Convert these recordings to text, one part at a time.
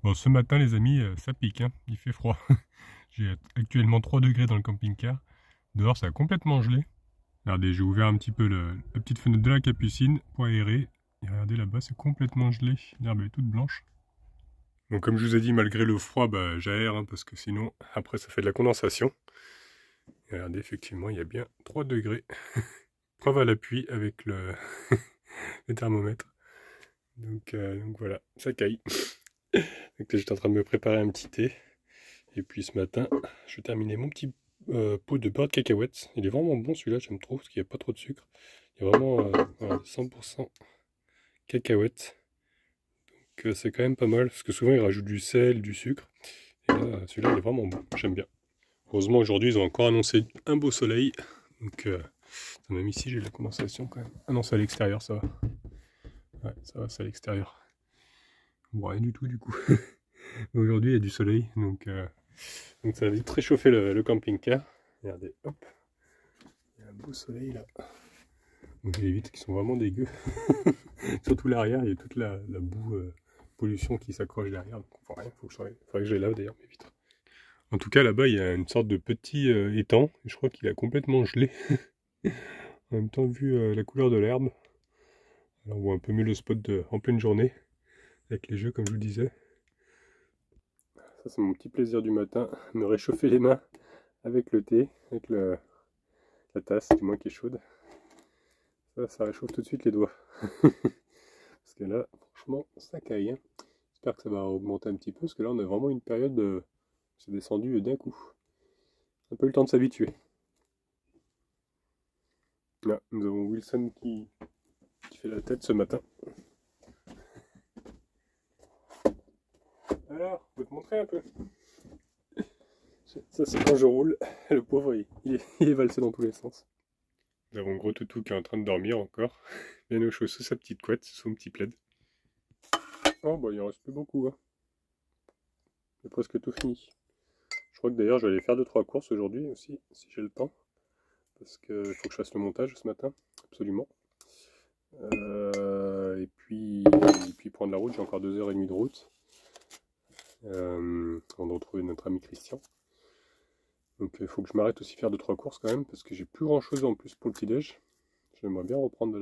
Bon, ce matin, les amis, ça pique, hein, il fait froid. J'ai actuellement 3 degrés dans le camping-car. Dehors, ça a complètement gelé. Regardez, j'ai ouvert un petit peu la petite fenêtre de la capucine pour aérer. Et regardez là-bas, c'est complètement gelé. L'herbe est toute blanche. Donc, comme je vous ai dit, malgré le froid, bah, j'aère, hein, parce que sinon, après, ça fait de la condensation. Et regardez, effectivement, il y a bien 3 degrés. Preuve à l'appui avec le, le thermomètre. Donc voilà, ça caille. Donc j'étais en train de me préparer un petit thé. Et puis ce matin, je vais terminer mon petit pot de beurre de cacahuètes. Il est vraiment bon celui-là, j'aime trop, parce qu'il n'y a pas trop de sucre. Il y a vraiment voilà, 100% cacahuètes. Donc c'est quand même pas mal, parce que souvent ils rajoutent du sel, du sucre. Et là, celui-là, il est vraiment bon, j'aime bien. Heureusement, aujourd'hui, ils ont encore annoncé un beau soleil. Donc même ici, j'ai de la condensation quand même. Ah non, c'est à l'extérieur, ça va. Ouais, ça va, c'est à l'extérieur. Bon, rien du tout du coup. Aujourd'hui, il y a du soleil, donc ça va vite réchauffer le camping-car. Regardez, hop, il y a un beau soleil là. Donc il y a les vitres qui sont vraiment dégueu. Surtout l'arrière, il y a toute la boue, pollution qui s'accroche derrière. Donc, enfin, rien, faudrait que je les lave d'ailleurs mes vitres. En tout cas, là-bas, il y a une sorte de petit étang. Je crois qu'il a complètement gelé. En même temps, vu la couleur de l'herbe, alors on voit un peu mieux le spot en pleine journée, avec les jeux comme je vous disais. Ça, c'est mon petit plaisir du matin, me réchauffer les mains avec le thé, avec la tasse, du moins qui est chaude. Ça réchauffe tout de suite les doigts. Parce que là, franchement, ça caille, hein. J'espère que ça va augmenter un petit peu, parce que là, on a vraiment une période de... C'est descendu d'un coup. Un peu le temps de s'habituer. Là, nous avons Wilson qui fait la tête ce matin. Alors, je vais te montrer un peu. Ça, c'est quand je roule. Le pauvre, il est valsé dans tous les sens. Nous avons Gros Toutou qui est en train de dormir encore. Bien au chaud sous sa petite couette, sous son petit plaid. Oh, bah, il en reste plus beaucoup, hein. J'ai presque tout fini. Je crois que d'ailleurs, je vais aller faire 2-3 courses aujourd'hui aussi, si j'ai le temps. Parce qu'il faut que je fasse le montage ce matin, absolument. Et puis prendre la route, j'ai encore 2h30 de route. Avant de retrouver notre ami Christian. Donc il faut que je m'arrête aussi faire 2-3 courses quand même, parce que j'ai plus grand chose en plus pour le petit-déj. J'aimerais bien reprendre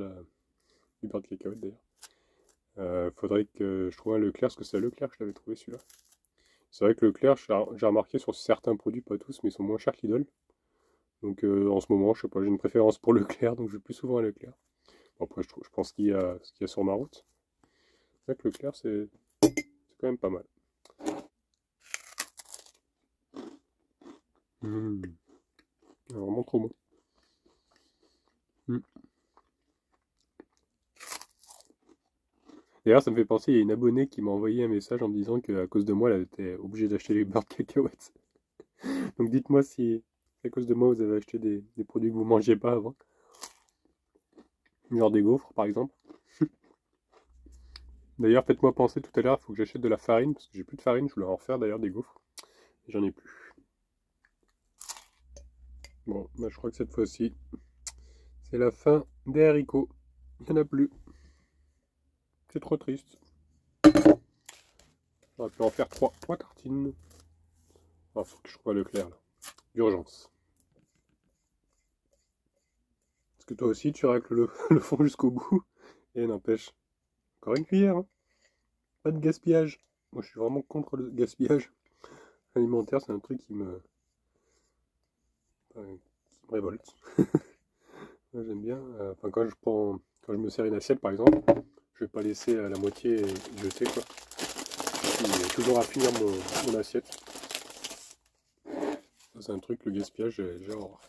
du beurre de cacahuète d'ailleurs. Faudrait que je trouve un Leclerc, parce que c'est à Leclerc que je l'avais trouvé celui-là. C'est vrai que Leclerc, j'ai remarqué sur certains produits, pas tous, mais ils sont moins chers que Lidl. Donc en ce moment, je sais pas, j'ai une préférence pour Leclerc, donc je vais plus souvent à Leclerc. Bon, après, je pense qu'il y a ce qu'il y a sur ma route. C'est vrai que Leclerc, c'est quand même pas mal. Vraiment trop bon. D'ailleurs, ça me fait penser, il y a une abonnée qui m'a envoyé un message en me disant qu'à cause de moi, elle était obligée d'acheter les beurres de cacahuètes. Donc dites-moi si à cause de moi, vous avez acheté des produits que vous ne mangiez pas avant. Genre des gaufres, par exemple. D'ailleurs, faites-moi penser tout à l'heure, il faut que j'achète de la farine, parce que j'ai plus de farine, je voulais en refaire d'ailleurs des gaufres. Et j'en ai plus. Bon, bah, je crois que cette fois-ci, c'est la fin des haricots. Il n'y en a plus. C'est trop triste. J'aurais pu en faire 3 tartines. Il faut que je trouve à Leclerc là. D'urgence. Parce que toi aussi, tu racles le fond jusqu'au bout. Et n'empêche, encore une cuillère. Hein. Pas de gaspillage. Moi, je suis vraiment contre le gaspillage alimentaire. C'est un truc qui me révolte. Moi, j'aime bien. Quand je me sers une assiette, par exemple, je vais pas laisser la moitié jeter, quoi. Je vais toujours à finir mon assiette. Ça, c'est un truc, le gaspillage, j'ai horreur.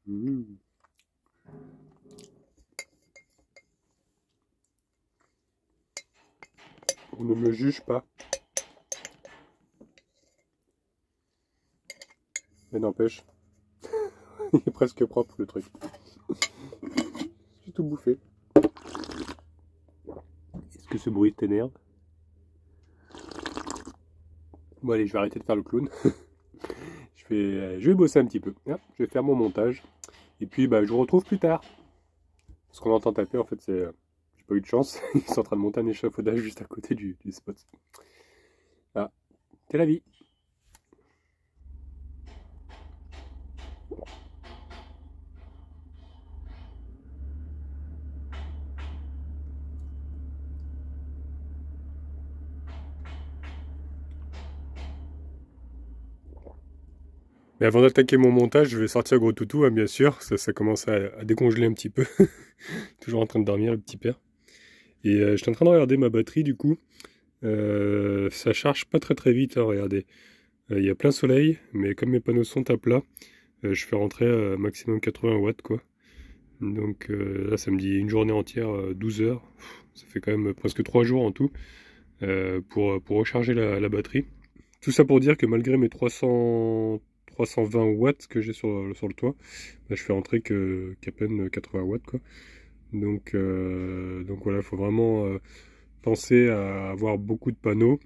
Mmh. On ne me juge pas. Mais n'empêche, il est presque propre le truc. J'ai tout bouffé. Est-ce que ce bruit t'énerve? Bon allez, je vais arrêter de faire le clown. je vais bosser un petit peu. Hop, je vais faire mon montage. Et puis je vous retrouve plus tard. Ce qu'on entend taper, en fait, c'est... j'ai pas eu de chance. Ils sont en train de monter un échafaudage juste à côté du spot. Ah, c'est la vie. Mais avant d'attaquer mon montage, je vais sortir Gros Toutou, hein, bien sûr. Ça commence à décongeler un petit peu. Toujours en train de dormir, le petit père. Et je suis en train de regarder ma batterie, du coup. Ça charge pas très vite, hein, regardez. Il y a plein soleil, mais comme mes panneaux sont à plat, je fais rentrer maximum 80 watts, quoi. Donc là, ça me dit une journée entière, 12 heures. Ça fait quand même presque 3 jours en tout pour recharger la batterie. Tout ça pour dire que malgré mes 320 watts que j'ai sur le toit, je fais rentrer qu'à peine 80 watts, quoi. Donc voilà, il faut vraiment penser à avoir beaucoup de panneaux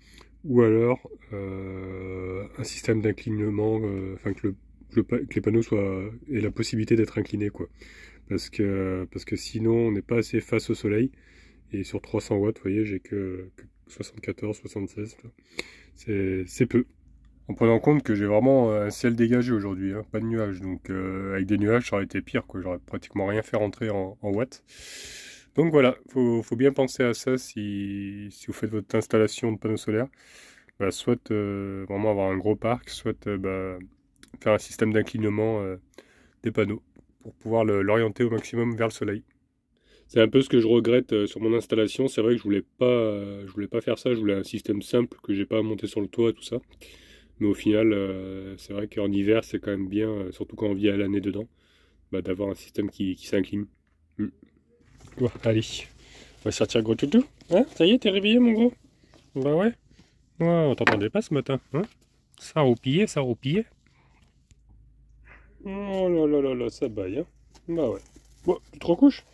ou alors un système d'inclinement, enfin que les panneaux aient la possibilité d'être inclinés, quoi. Parce que sinon on n'est pas assez face au soleil. Et sur 300 watts, vous voyez, j'ai que 74, 76. C'est peu. En prenant en compte que j'ai vraiment un ciel dégagé aujourd'hui, hein, pas de nuages. Donc avec des nuages, ça aurait été pire, quoi. J'aurais pratiquement rien fait rentrer en watts. Donc voilà, faut bien penser à ça si vous faites votre installation de panneaux solaires. Soit vraiment avoir un gros parc, soit faire un système d'inclinement des panneaux pour pouvoir l'orienter au maximum vers le soleil. C'est un peu ce que je regrette sur mon installation. C'est vrai que je voulais pas faire ça. Je voulais un système simple que j'ai pas à monter sur le toit et tout ça. Mais au final, c'est vrai qu'en hiver, c'est quand même bien, surtout quand on vit à l'année dedans, d'avoir un système qui s'incline. Bon, allez, on va sortir Gros Toutou. Hein, ça y est, t'es réveillé, mon gros? Bah ouais. Ouais, on t'entendait pas ce matin, hein? Ça roupillait, ça roupillait. Oh là là là là, ça baille, hein? Bah ouais. Bon, tu te recouches?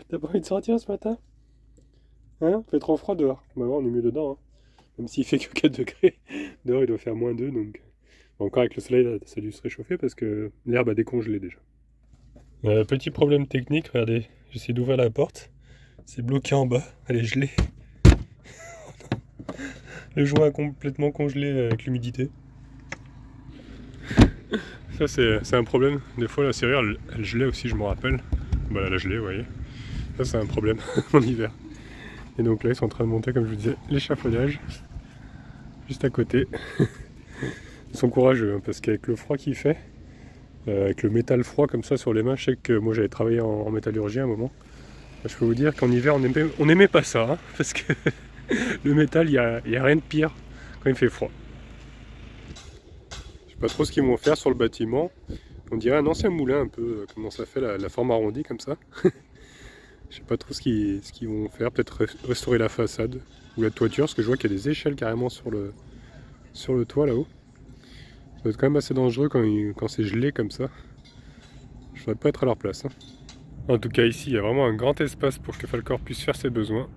T'as pas envie de sortir ce matin? Hein? Fait trop froid dehors. Bah ouais, on est mieux dedans, hein. Même s'il fait que 4 degrés. Dehors, il doit faire -2, donc... Encore avec le soleil, ça a dû se réchauffer parce que l'herbe a décongelé déjà. Petit problème technique, regardez, j'essaie d'ouvrir la porte. C'est bloqué en bas, elle est gelée. Le joint est complètement congelé avec l'humidité. Ça c'est un problème. Des fois la serrure elle gelait aussi, je me rappelle. Bah elle a gelé, vous voyez. Ça c'est un problème en hiver. Et donc là ils sont en train de monter, comme je vous disais, l'échafaudage. Juste à côté. Ils sont courageux, hein, parce qu'avec le froid qu'il fait, avec le métal froid comme ça sur les mains, je sais que moi j'avais travaillé en métallurgie à un moment. Je peux vous dire qu'en hiver on aimait pas ça, hein, parce que le métal, il y a rien de pire quand il fait froid. Je sais pas trop ce qu'ils vont faire sur le bâtiment. On dirait un ancien moulin un peu, comment ça fait la forme arrondie comme ça. Je sais pas trop ce qu'ils vont faire, peut-être restaurer la façade ou la toiture, parce que je vois qu'il y a des échelles carrément sur le toit là-haut. Ça doit être quand même assez dangereux quand c'est gelé comme ça. Je voudrais pas être à leur place, hein. En tout cas ici il y a vraiment un grand espace pour que Falcor puisse faire ses besoins.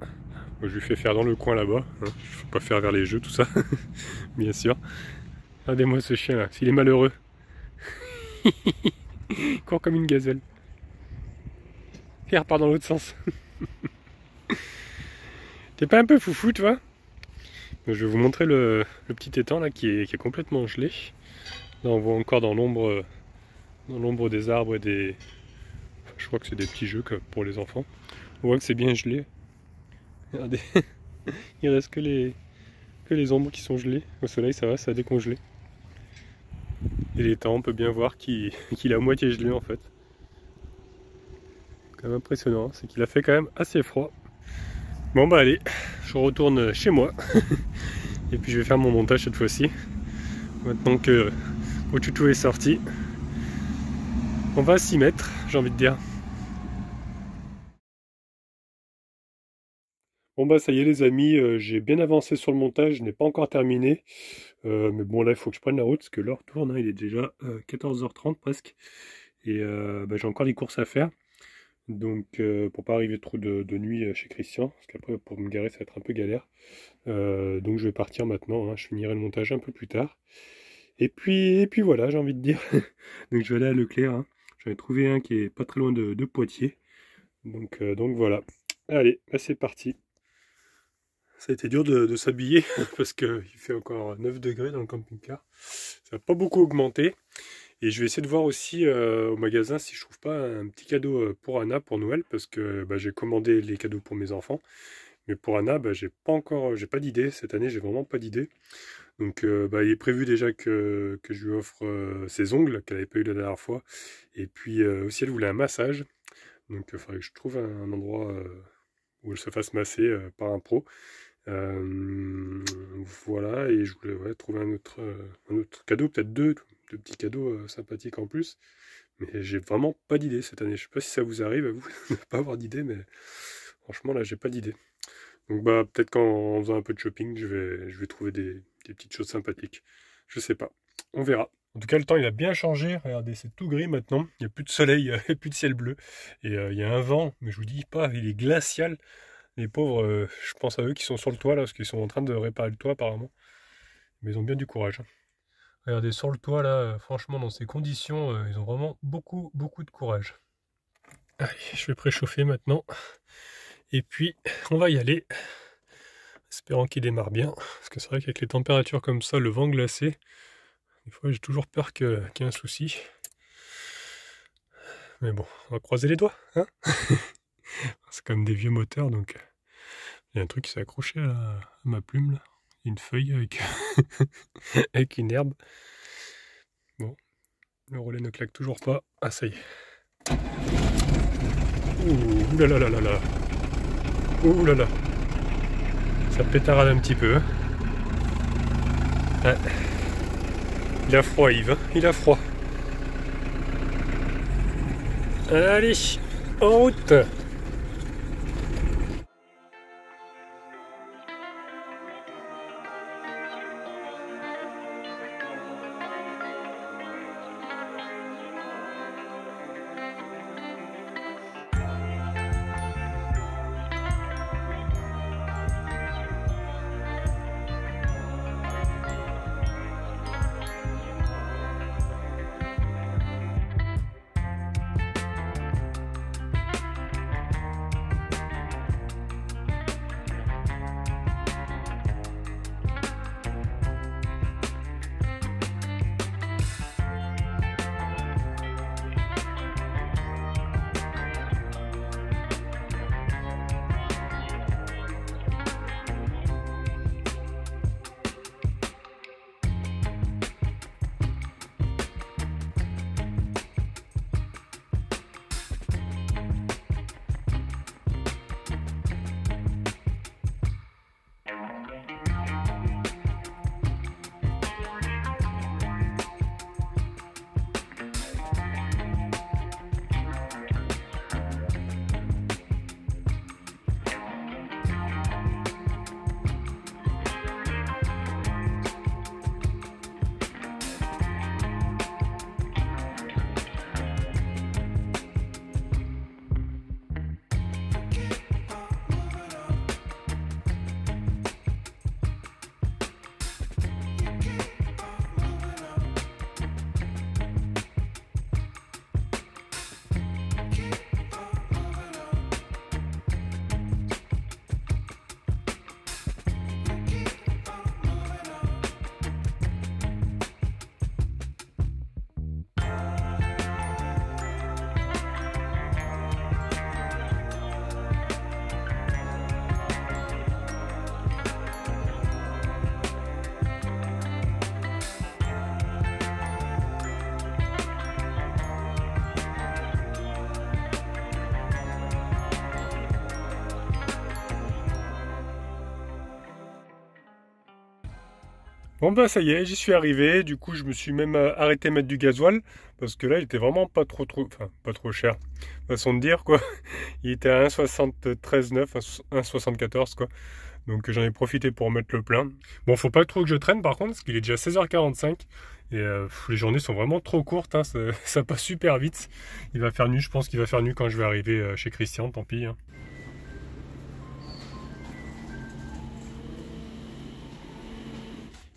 Je lui fais faire dans le coin là-bas, hein. Faut pas faire vers les jeux tout ça, bien sûr. Regardez-moi ce chien là, s'il est malheureux. Il court comme une gazelle. Et il repart dans l'autre sens. T'es pas un peu foufou toi? Je vais vous montrer le petit étang là qui est complètement gelé. Là on voit encore dans l'ombre des arbres et des... Je crois que c'est des petits jeux pour les enfants. On voit que c'est bien gelé. Regardez, il reste que les ombres qui sont gelées. Au soleil ça va, ça a décongelé. Et l'étang, on peut bien voir qu'il est à moitié gelé en fait. C'est quand même impressionnant, c'est qu'il a fait quand même assez froid. Bon bah allez, je retourne chez moi. Et puis je vais faire mon montage cette fois-ci. Maintenant que Gros Toutou est sorti. On va s'y mettre, j'ai envie de dire. Bon bah ça y est les amis, j'ai bien avancé sur le montage, je n'ai pas encore terminé. Mais bon là il faut que je prenne la route parce que l'heure tourne, hein, il est déjà 14h30 presque. Et j'ai encore des courses à faire. Donc pour pas arriver trop de nuit chez Christian, parce qu'après pour me garer ça va être un peu galère. Donc je vais partir maintenant, hein, je finirai le montage un peu plus tard. Et puis voilà, j'ai envie de dire. Donc je vais aller à Leclerc, hein. J'en ai trouvé un qui est pas très loin de Poitiers. Donc voilà. Allez, bah c'est parti. Ça a été dur de s'habiller parce qu'il fait encore 9 degrés dans le camping-car. Ça n'a pas beaucoup augmenté. Et je vais essayer de voir aussi au magasin si je trouve pas un petit cadeau pour Anna pour Noël, parce que bah, j'ai commandé les cadeaux pour mes enfants. Mais pour Anna, bah, j'ai pas d'idée. Cette année, j'ai vraiment pas d'idée. Donc bah, il est prévu déjà que je lui offre ses ongles qu'elle n'avait pas eu la dernière fois. Et puis aussi elle voulait un massage. Donc il faudrait que je trouve un endroit où elle se fasse masser par un pro. Voilà, et je voulais trouver un autre cadeau, peut-être deux petits cadeaux sympathiques en plus. Mais j'ai vraiment pas d'idée cette année. Je sais pas si ça vous arrive à vous de pas avoir d'idée, mais franchement là j'ai pas d'idée. Donc bah peut-être qu'en faisant un peu de shopping, je vais trouver des petites choses sympathiques. Je sais pas. On verra. En tout cas, le temps il a bien changé. Regardez, c'est tout gris maintenant. Il n'y a plus de soleil, il n'y a plus de ciel bleu. Et il y a un vent, mais je vous dis pas, il est glacial. Les pauvres, je pense à eux qui sont sur le toit là, parce qu'ils sont en train de réparer le toit apparemment. Mais ils ont bien du courage. Regardez, sur le toit là, franchement, dans ces conditions, ils ont vraiment beaucoup de courage. Allez, je vais préchauffer maintenant. Et puis, on va y aller. Espérant qu'il démarre bien. Parce que c'est vrai qu'avec les températures comme ça, le vent glacé, des fois j'ai toujours peur qu'il y ait un souci. Mais bon, on va croiser les doigts, hein. C'est quand même des vieux moteurs, donc il y a un truc qui s'est accroché à ma plume là. Une feuille avec, avec une herbe. Bon, le relais ne claque toujours pas. Ah, ça y est. Ouh là là là là là. Ouh là là. Ça pétarade un petit peu. Hein. Ouais. Il a froid, Yves. Hein. Il a froid. Allez, en route. Bon bah ça y est, j'y suis arrivé, du coup je me suis même arrêté à mettre du gasoil, parce que là il était vraiment pas trop cher, façon de dire quoi, il était à 1,73,9, 1,74 quoi, donc j'en ai profité pour mettre le plein. Bon faut pas trop que je traîne par contre, parce qu'il est déjà 16h45, et les journées sont vraiment trop courtes, hein, ça passe super vite, il va faire nuit, je pense qu'il va faire nuit quand je vais arriver chez Christian, tant pis. Hein.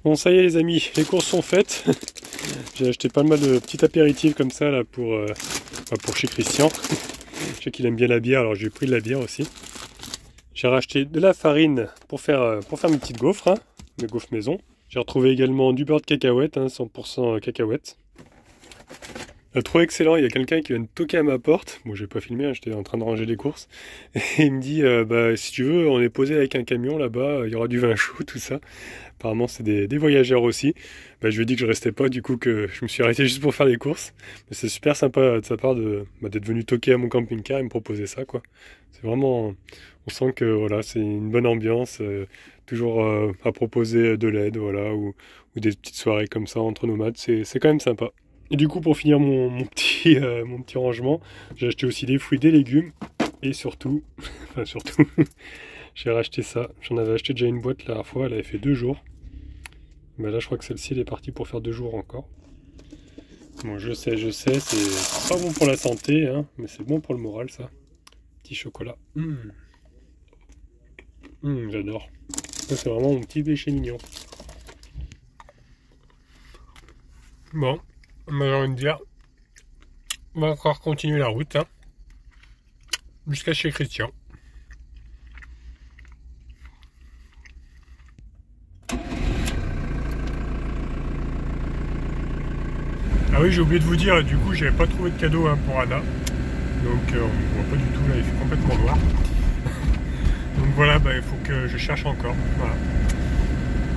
Bon, ça y est les amis, les courses sont faites. J'ai acheté pas mal de petits apéritifs comme ça là pour chez Christian. Je sais qu'il aime bien la bière, alors j'ai pris de la bière aussi. J'ai racheté de la farine pour faire mes petites gaufres, hein, mes gaufres maison. J'ai retrouvé également du beurre de cacahuète, hein, 100% cacahuète. Trop excellent, il y a quelqu'un qui vient de toquer à ma porte. Bon, j'ai pas filmé, hein, j'étais en train de ranger les courses. Et il me dit, bah, si tu veux, on est posé avec un camion là-bas, il y aura du vin chaud, tout ça. Apparemment, c'est des voyageurs aussi. Bah, je lui ai dit que je restais pas, du coup, que je me suis arrêté juste pour faire les courses. Mais c'est super sympa de sa part d'être venu toquer à mon camping-car et me proposer ça, quoi. C'est vraiment... On sent que voilà, c'est une bonne ambiance, toujours à proposer de l'aide, voilà, ou des petites soirées comme ça entre nomades, c'est quand même sympa. Et du coup, pour finir mon petit rangement, j'ai acheté aussi des fruits, des légumes, et surtout, j'ai racheté ça. J'en avais acheté déjà une boîte la dernière fois, elle avait fait 2 jours. Mais là, je crois que celle-ci, elle est partie pour faire 2 jours encore. Bon, je sais, c'est pas bon pour la santé, hein, mais c'est bon pour le moral, ça. Petit chocolat. J'adore. Ça, c'est vraiment mon petit péché mignon. Bon, j'ai envie de dire, on va encore continuer la route, hein, jusqu'à chez Christian. Ah oui, j'ai oublié de vous dire, du coup, j'avais pas trouvé de cadeau, hein, pour Anna. Donc, on voit pas du tout, là, il fait complètement noir. Donc voilà, bah, il faut que je cherche encore. Voilà.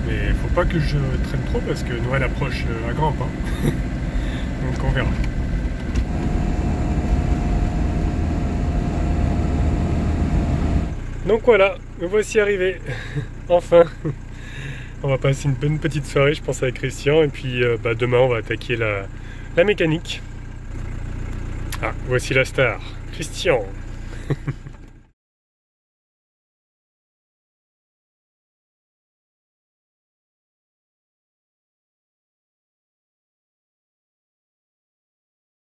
Mais il faut pas que je traîne trop parce que Noël approche à grands pas. Donc on verra. Donc voilà, me voici arrivé. Enfin. On va passer une bonne petite soirée, je pense, avec Christian. Et puis bah, demain, on va attaquer la mécanique. Ah, voici la star, Christian.